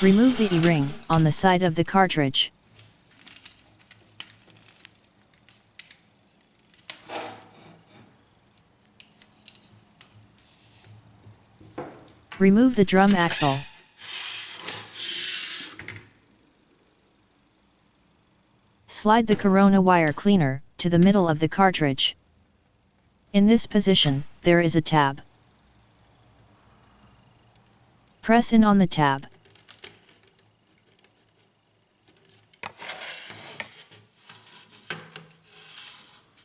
Remove the E-ring on the side of the cartridge. Remove the drum axle. Slide the corona wire cleaner to the middle of the cartridge. In this position, there is a tab. Press in on the tab.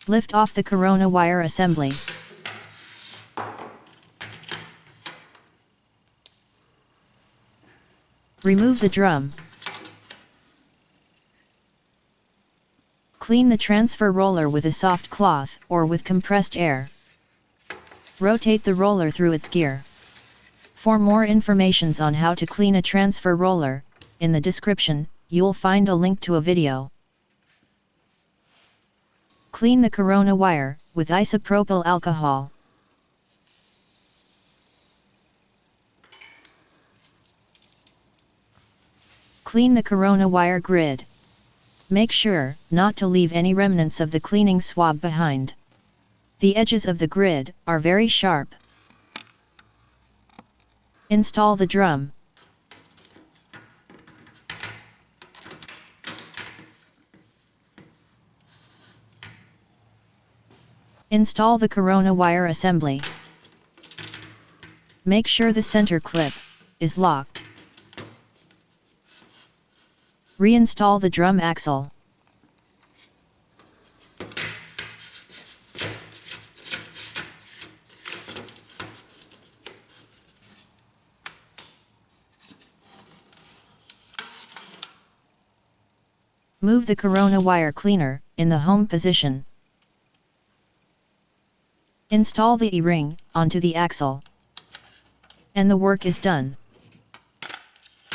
Lift off the corona wire assembly. Remove the drum. Clean the transfer roller with a soft cloth or with compressed air. Rotate the roller through its gear. For more information on how to clean a transfer roller, in the description, you'll find a link to a video. Clean the corona wire with isopropyl alcohol. Clean the corona wire grid. Make sure not to leave any remnants of the cleaning swab behind. The edges of the grid are very sharp. Install the drum. Install the corona wire assembly. Make sure the center clip is locked. Reinstall the drum axle. Move the corona wire cleaner in the home position. Install the E-ring onto the axle. And the work is done.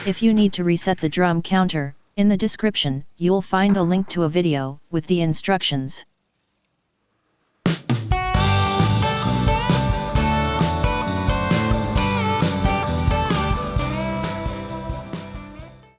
If you need to reset the drum counter, in the description, you'll find a link to a video with the instructions.